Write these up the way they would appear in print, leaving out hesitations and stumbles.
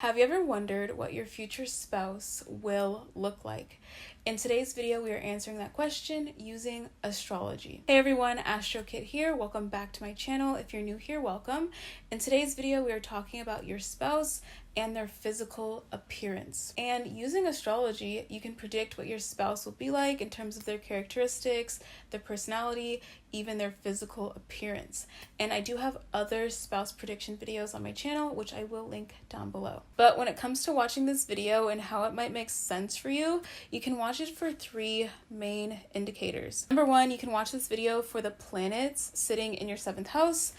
Have you ever wondered what your future spouse will look like? In today's video, we are answering that question using astrology. Hey everyone, Astrokit here. Welcome back to my channel. If you're new here, welcome. In today's video, we are talking about your spouse and their physical appearance. And using astrology, you can predict what your spouse will be like in terms of their characteristics, their personality, even their physical appearance. And I do have other spouse prediction videos on my channel, which I will link down below. But when it comes to watching this video and how it might make sense for you, you can watch it for three main indicators. Number one, you can watch this video for the planets sitting in your 7th house.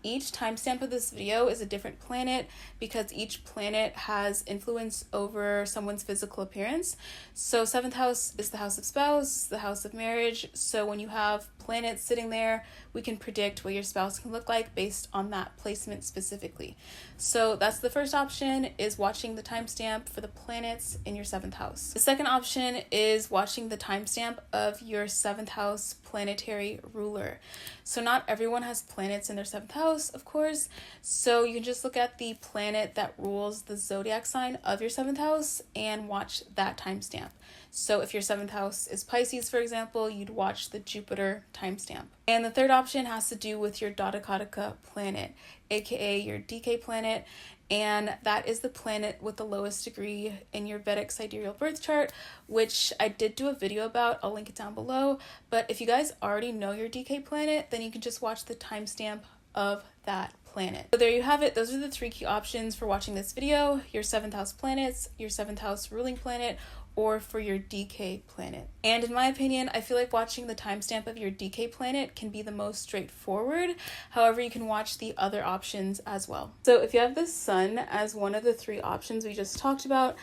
Each timestamp of this video is a different planet because each planet has influence over someone's physical appearance. So 7th house is the house of spouse, the house of marriage. So when you have planets sitting there, we can predict what your spouse can look like based on that placement specifically. So that's the first option, is watching the timestamp for the planets in your 7th house. The second option is watching the timestamp of your 7th house planetary ruler. So not everyone has planets in their 7th house, of course. So you can just look at the planet that rules the zodiac sign of your 7th house and watch that timestamp. So if your 7th house is Pisces, for example, you'd watch the Jupiter timestamp. And the third option has to do with your Darakaraka planet, aka your DK planet, and that is the planet with the lowest degree in your Vedic sidereal birth chart, which I did do a video about. I'll link it down below. But if you guys already know your DK planet, then you can just watch the timestamp of that planet. So there you have it. Those are the three key options for watching this video: your 7th house planets, your 7th house ruling planet, or for your DK planet. And in my opinion, I feel like watching the timestamp of your DK planet can be the most straightforward. However, you can watch the other options as well. So if you have the sun as one of the three options we just talked about,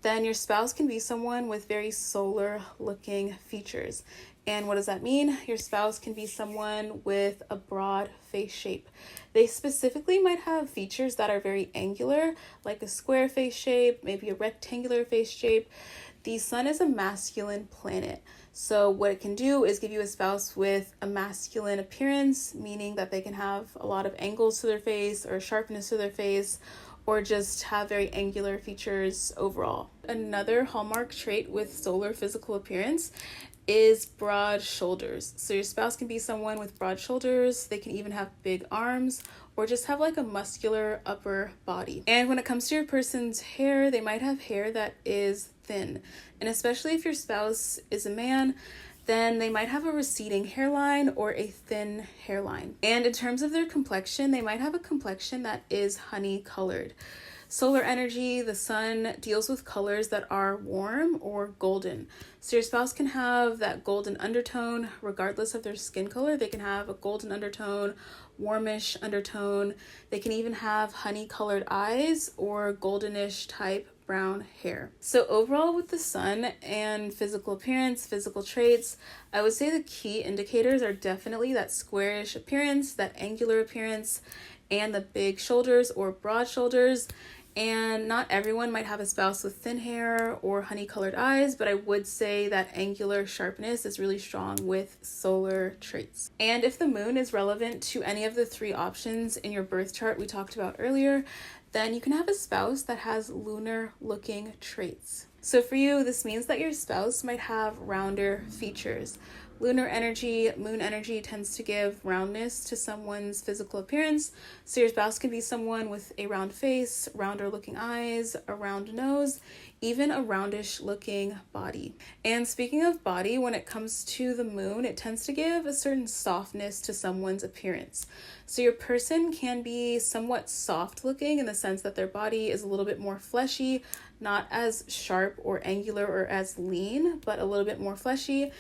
then your spouse can be someone with very solar looking features. And what does that mean? Your spouse can be someone with a broad face shape. They specifically might have features that are very angular, like a square face shape, maybe a rectangular face shape. The sun is a masculine planet. So what it can do is give you a spouse with a masculine appearance, meaning that they can have a lot of angles to their face or sharpness to their face, or just have very angular features overall. Another hallmark trait with solar physical appearance is broad shoulders. So your spouse can be someone with broad shoulders. They can even have big arms or just have like a muscular upper body. And when it comes to your person's hair, they might have hair that is thin. And especially if your spouse is a man, then they might have a receding hairline or a thin hairline. And in terms of their complexion, they might have a complexion that is honey colored. Solar energy, the sun, deals with colors that are warm or golden. So your spouse can have that golden undertone regardless of their skin color. They can have a golden undertone, warmish undertone. They can even have honey colored eyes or goldenish type brown hair. So overall with the sun and physical appearance, physical traits, I would say the key indicators are definitely that squarish appearance, that angular appearance, and the big shoulders or broad shoulders. And not everyone might have a spouse with thin hair or honey colored eyes, but I would say that angular sharpness is really strong with solar traits. And if the moon is relevant to any of the three options in your birth chart we talked about earlier, then you can have a spouse that has lunar looking traits. So for you, this means that your spouse might have rounder features. Lunar energy, moon energy tends to give roundness to someone's physical appearance. So your spouse can be someone with a round face, rounder looking eyes, a round nose, even a roundish looking body. And speaking of body, when it comes to the moon, it tends to give a certain softness to someone's appearance. So your person can be somewhat soft looking in the sense that their body is a little bit more fleshy, not as sharp or angular or as lean, but a little bit more fleshy.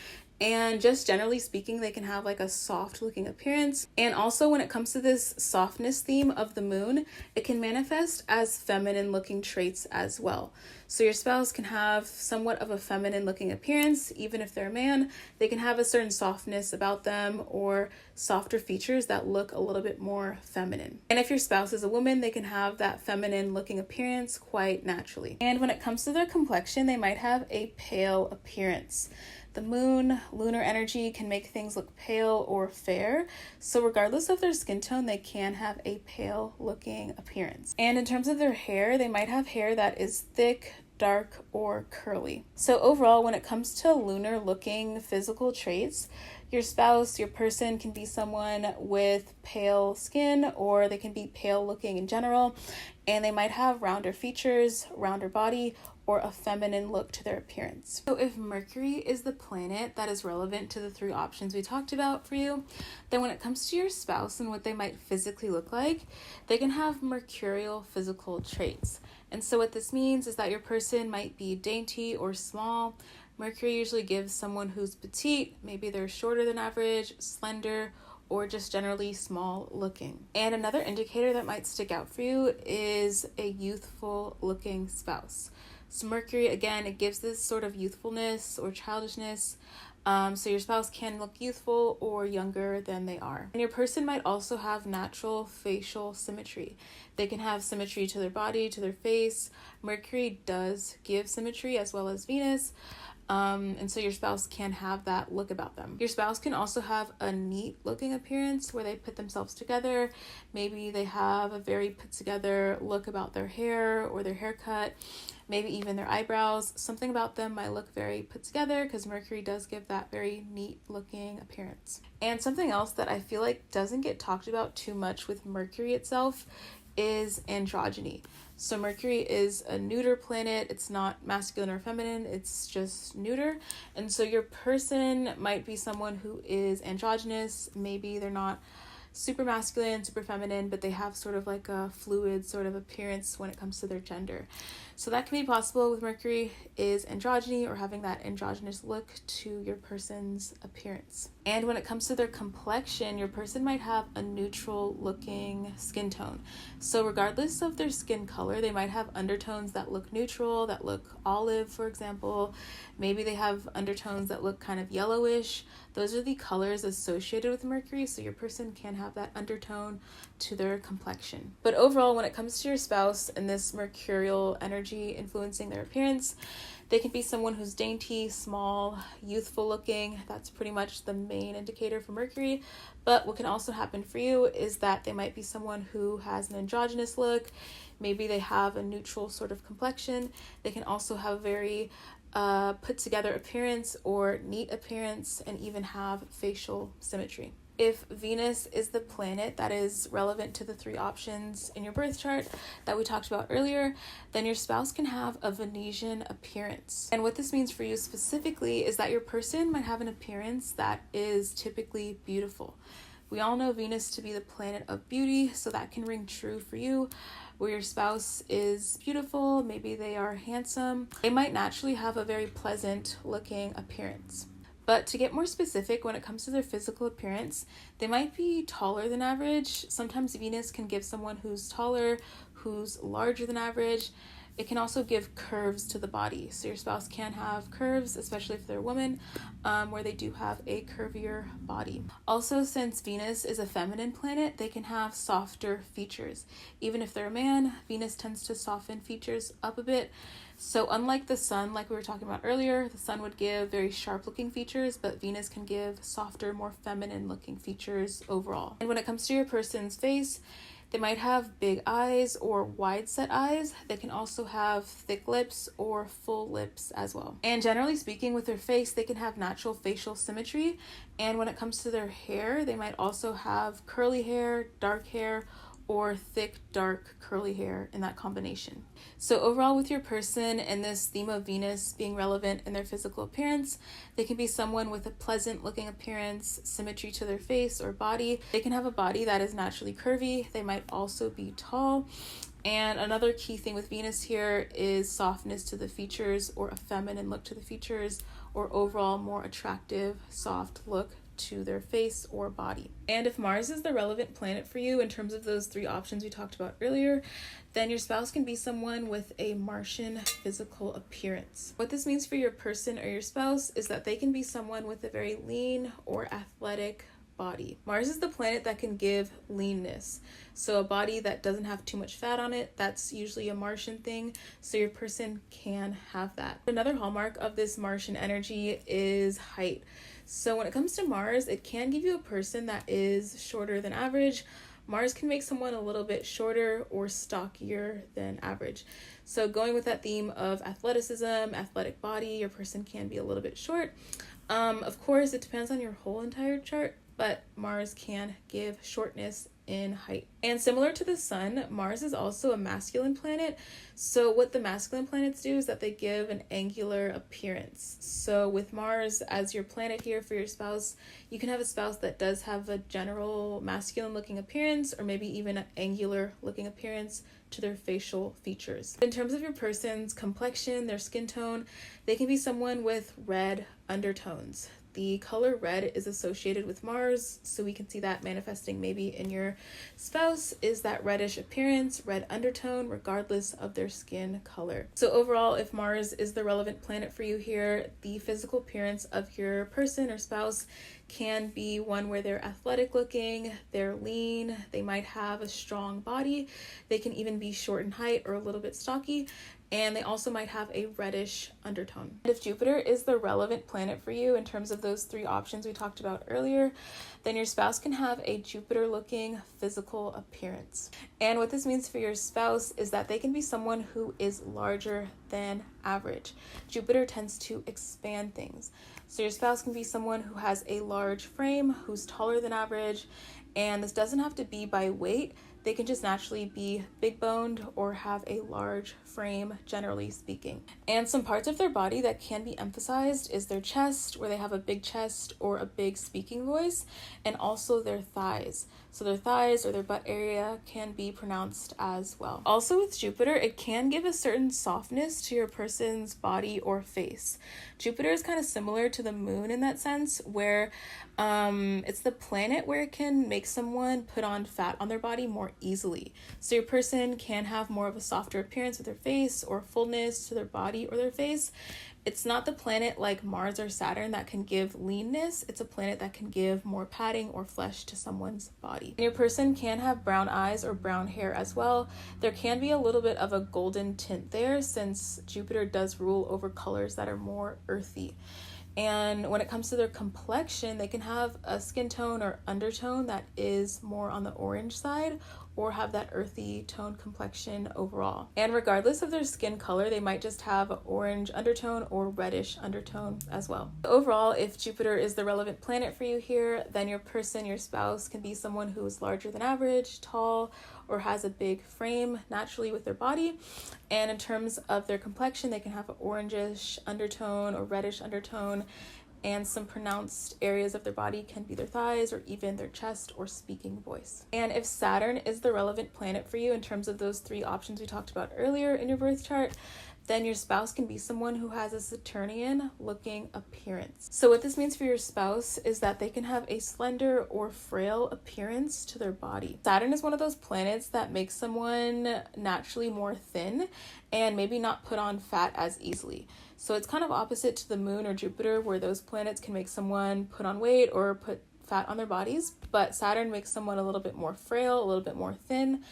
And just generally speaking, they can have like a soft looking appearance. And also when it comes to this softness theme of the moon, it can manifest as feminine looking traits as well. So your spouse can have somewhat of a feminine looking appearance. Even if they're a man, they can have a certain softness about them or softer features that look a little bit more feminine. And if your spouse is a woman, they can have that feminine looking appearance quite naturally. And when it comes to their complexion, they might have a pale appearance. The moon, lunar energy, can make things look pale or fair. So regardless of their skin tone, they can have a pale looking appearance. And in terms of their hair, they might have hair that is thick, dark, or curly. So overall, when it comes to lunar looking physical traits, your spouse, your person can be someone with pale skin, or they can be pale looking in general, and they might have rounder features, rounder body, or a feminine look to their appearance. So if Mercury is the planet that is relevant to the three options we talked about for you, then when it comes to your spouse and what they might physically look like, they can have mercurial physical traits. And so what this means is that your person might be dainty or small. Mercury usually gives someone who's petite, maybe they're shorter than average, slender, or just generally small looking. And another indicator that might stick out for you is a youthful looking spouse. So Mercury, again, it gives this sort of youthfulness or childishness. So your spouse can look youthful or younger than they are. And your person might also have natural facial symmetry. They can have symmetry to their body, to their face. Mercury does give symmetry as well as Venus. And so your spouse can have that look about them. Your spouse can also have a neat looking appearance where they put themselves together. Maybe they have a very put together look about their hair or their haircut, maybe even their eyebrows. Something about them might look very put together because Mercury does give that very neat looking appearance. And something else that I feel like doesn't get talked about too much with Mercury itself is androgyny. So Mercury is a neuter planet. It's not masculine or feminine. It's just neuter. And so your person might be someone who is androgynous. Maybe they're not super masculine, super feminine, but they have sort of like a fluid sort of appearance when it comes to their gender. So that can be possible with Mercury, is androgyny or having that androgynous look to your person's appearance. And when it comes to their complexion, your person might have a neutral looking skin tone. So regardless of their skin color, they might have undertones that look neutral, that look olive, for example. Maybe they have undertones that look kind of yellowish. Those are the colors associated with Mercury, so your person can have that undertone to their complexion. But overall, when it comes to your spouse and this mercurial energy influencing their appearance, they can be someone who's dainty, small, youthful looking. That's pretty much the main indicator for Mercury. But what can also happen for you is that they might be someone who has an androgynous look. Maybe they have a neutral sort of complexion. They can also have a very put together appearance or neat appearance, and even have facial symmetry. If Venus is the planet that is relevant to the three options in your birth chart that we talked about earlier, then your spouse can have a Venusian appearance. And what this means for you specifically is that your person might have an appearance that is typically beautiful. We all know Venus to be the planet of beauty, so that can ring true for you, where your spouse is beautiful, maybe they are handsome. They might naturally have a very pleasant looking appearance. But to get more specific, when it comes to their physical appearance, they might be taller than average. Sometimes Venus can give someone who's taller, who's larger than average. It can also give curves to the body. So your spouse can have curves, especially if they're a woman, where they do have a curvier body. Also, since Venus is a feminine planet, they can have softer features. Even if they're a man, Venus tends to soften features up a bit. So unlike the sun, like we were talking about earlier, the sun would give very sharp looking features, but Venus can give softer, more feminine looking features overall. And when it comes to your person's face, they might have big eyes or wide set eyes. They can also have thick lips or full lips as well. And generally speaking, with their face, they can have natural facial symmetry. And when it comes to their hair, they might also have curly hair, dark hair, or thick, dark, curly hair in that combination. So overall, with your person and this theme of Venus being relevant in their physical appearance, they can be someone with a pleasant looking appearance, symmetry to their face or body. They can have a body that is naturally curvy. They might also be tall. And another key thing with Venus here is softness to the features, or a feminine look to the features, or overall more attractive, soft look to their face or body. And if Mars is the relevant planet for you in terms of those three options we talked about earlier, then your spouse can be someone with a Martian physical appearance. What this means for your person or your spouse is that they can be someone with a very lean or athletic body. Mars is the planet that can give leanness. So a body that doesn't have too much fat on it, that's usually a Martian thing. So your person can have that. Another hallmark of this Martian energy is height. So when it comes to Mars, it can give you a person that is shorter than average. Mars can make someone a little bit shorter or stockier than average. So going with that theme of athleticism, athletic body, your person can be a little bit short. Of course, it depends on your whole entire chart, but Mars can give shortness in height. And similar to the sun, Mars is also a masculine planet. So what the masculine planets do is that they give an angular appearance. So with Mars as your planet here for your spouse, you can have a spouse that does have a general masculine looking appearance, or maybe even an angular looking appearance to their facial features. In terms of your person's complexion, their skin tone, they can be someone with red undertones. The color red is associated with Mars, so we can see that manifesting maybe in your spouse is that reddish appearance, red undertone, regardless of their skin color. So overall, if Mars is the relevant planet for you here, the physical appearance of your person or spouse can be one where they're athletic looking, they're lean, they might have a strong body, they can even be short in height or a little bit stocky, and they also might have a reddish undertone. And if Jupiter is the relevant planet for you in terms of those three options we talked about earlier, then your spouse can have a Jupiter looking physical appearance. And what this means for your spouse is that they can be someone who is larger than average. Jupiter tends to expand things. So your spouse can be someone who has a large frame, who's taller than average, and this doesn't have to be by weight. They can just naturally be big boned or have a large frame, generally speaking. And some parts of their body that can be emphasized is their chest, where they have a big chest or a big speaking voice, and also their thighs. So their thighs or their butt area can be pronounced as well. Also with Jupiter, it can give a certain softness to your person's body or face. Jupiter is kind of similar to the moon in that sense, where it's the planet where it can make someone put on fat on their body more easily. So your person can have more of a softer appearance with their face or fullness to their body or their face. It's not the planet like Mars or Saturn that can give leanness. It's a planet that can give more padding or flesh to someone's body. And your person can have brown eyes or brown hair as well. There can be a little bit of a golden tint there, since Jupiter does rule over colors that are more earthy. And when it comes to their complexion, they can have a skin tone or undertone that is more on the orange side, or have that earthy tone complexion overall. And regardless of their skin color, they might just have an orange undertone or reddish undertone as well. Overall, if Jupiter is the relevant planet for you here, then your person, your spouse, can be someone who is larger than average, tall, or has a big frame naturally with their body. And in terms of their complexion, they can have an orangish undertone or reddish undertone, and some pronounced areas of their body can be their thighs or even their chest or speaking voice. And if Saturn is the relevant planet for you in terms of those three options we talked about earlier in your birth chart, then your spouse can be someone who has a Saturnian looking appearance. So what this means for your spouse is that they can have a slender or frail appearance to their body. Saturn is one of those planets that makes someone naturally more thin and maybe not put on fat as easily. So it's kind of opposite to the moon or Jupiter, where those planets can make someone put on weight or put fat on their bodies, but Saturn makes someone a little bit more frail, a little bit more thin.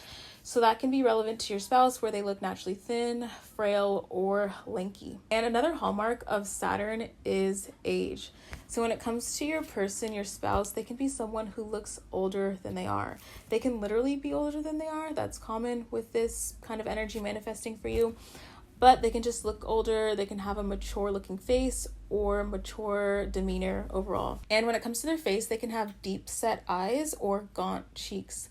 So that can be relevant to your spouse, where they look naturally thin, frail, or lanky. And another hallmark of Saturn is age. So when it comes to your person, your spouse, they can be someone who looks older than they are. They can literally be older than they are. That's common with this kind of energy manifesting for you. But they can just look older, they can have a mature looking face or mature demeanor overall. And when it comes to their face, they can have deep set eyes or gaunt cheeks.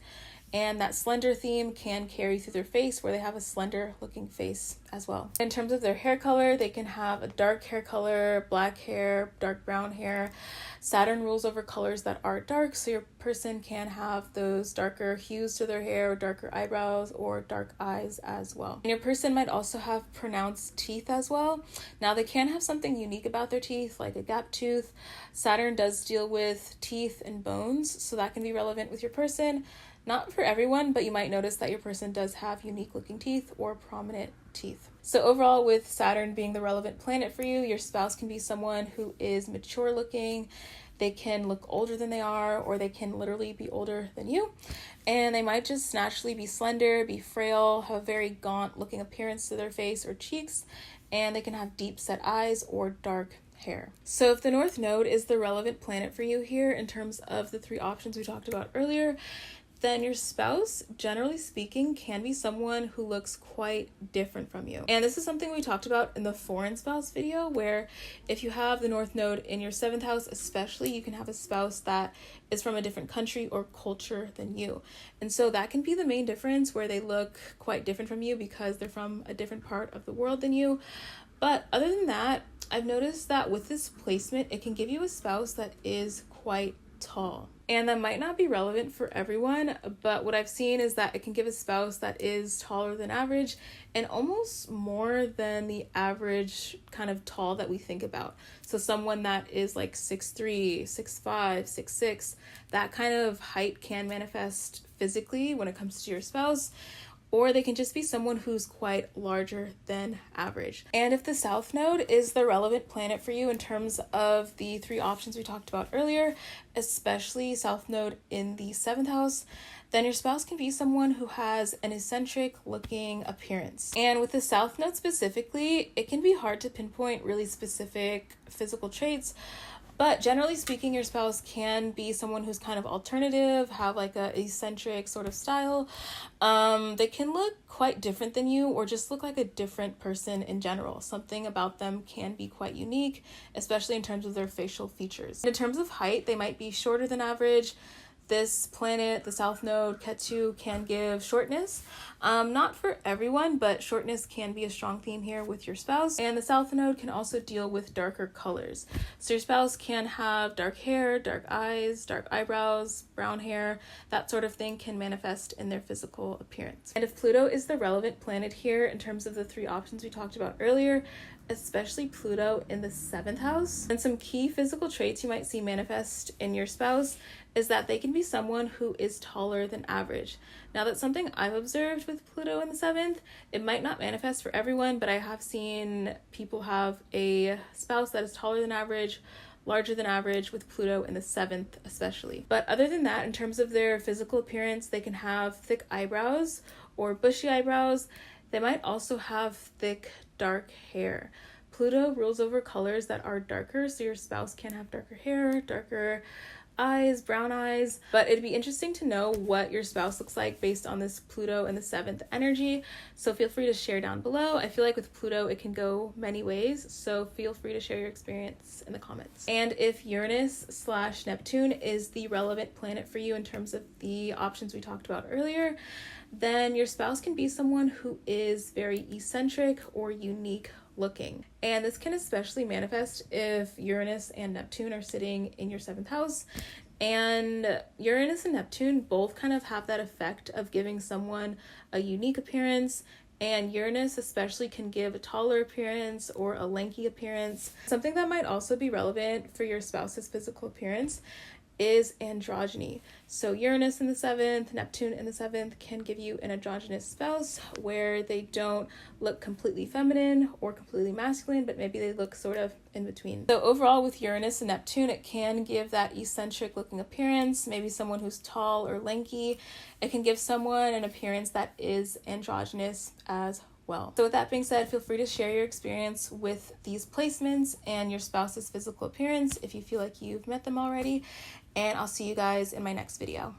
And that slender theme can carry through their face, where they have a slender looking face as well. In terms of their hair color, they can have a dark hair color, black hair, dark brown hair. Saturn rules over colors that are dark, so your person can have those darker hues to their hair, or darker eyebrows, or dark eyes as well. And your person might also have pronounced teeth as well. Now they can have something unique about their teeth, like a gap tooth. Saturn does deal with teeth and bones, so that can be relevant with your person. Not for everyone, but you might notice that your person does have unique looking teeth or prominent teeth. So overall, with Saturn being the relevant planet for you, your spouse can be someone who is mature looking, they can look older than they are, or they can literally be older than you. And they might just naturally be slender, be frail, have a very gaunt looking appearance to their face or cheeks, and they can have deep set eyes or dark hair. So if the North Node is the relevant planet for you here in terms of the 3 options we talked about earlier, then your spouse, generally speaking, can be someone who looks quite different from you. And this is something we talked about in the foreign spouse video, where if you have the North Node in your 7th house, especially, you can have a spouse that is from a different country or culture than you. And so that can be the main difference, where they look quite different from you because they're from a different part of the world than you. But other than that, I've noticed that with this placement, it can give you a spouse that is quite tall. And that might not be relevant for everyone, but what I've seen is that it can give a spouse that is taller than average and almost more than the average kind of tall that we think about. So someone that is like 6'3", 6'5", 6'6", that kind of height can manifest physically when it comes to your spouse. Or they can just be someone who's quite larger than average. And if the South Node is the relevant planet for you in terms of the 3 options we talked about earlier, especially South Node in the 7th house, then your spouse can be someone who has an eccentric looking appearance. And with the South Node specifically, it can be hard to pinpoint really specific physical traits. But generally speaking, your spouse can be someone who's kind of alternative, have like a eccentric sort of style. They can look quite different than you, or just look like a different person in general. Something about them can be quite unique, especially in terms of their facial features. In terms of height, they might be shorter than average. This planet, the South Node, Ketu, can give shortness. Not for everyone, but shortness can be a strong theme here with your spouse. And the South Node can also deal with darker colors. So your spouse can have dark hair, dark eyes, dark eyebrows, brown hair. That sort of thing can manifest in their physical appearance. And if Pluto is the relevant planet here in terms of the 3 options we talked about earlier, especially Pluto in the 7th house, and some key physical traits you might see manifest in your spouse is that they can be someone who is taller than average. Now, that's something I've observed with Pluto in the 7th. It might not manifest for everyone, but I have seen people have a spouse that is taller than average, larger than average with Pluto in the 7th especially. But other than that, in terms of their physical appearance, they can have thick eyebrows or bushy eyebrows. They might also have thick, dark hair. Pluto rules over colors that are darker, so your spouse can have darker hair, darker eyes, brown eyes. But it'd be interesting to know what your spouse looks like based on this Pluto in the 7th energy. So feel free to share down below. I feel like with Pluto, it can go many ways. So feel free to share your experience in the comments. And if Uranus/Neptune is the relevant planet for you in terms of the options we talked about earlier, then your spouse can be someone who is very eccentric or unique looking. And this can especially manifest if Uranus and Neptune are sitting in your 7th house. And Uranus and Neptune both kind of have that effect of giving someone a unique appearance. And Uranus especially can give a taller appearance or a lanky appearance. Something that might also be relevant for your spouse's physical appearance is androgyny. So Uranus in the 7th, Neptune in the 7th can give you an androgynous spouse where they don't look completely feminine or completely masculine, but maybe they look sort of in between. So overall with Uranus and Neptune, it can give that eccentric looking appearance, maybe someone who's tall or lanky. It can give someone an appearance that is androgynous as well. So with that being said, feel free to share your experience with these placements and your spouse's physical appearance if you feel like you've met them already. And I'll see you guys in my next video.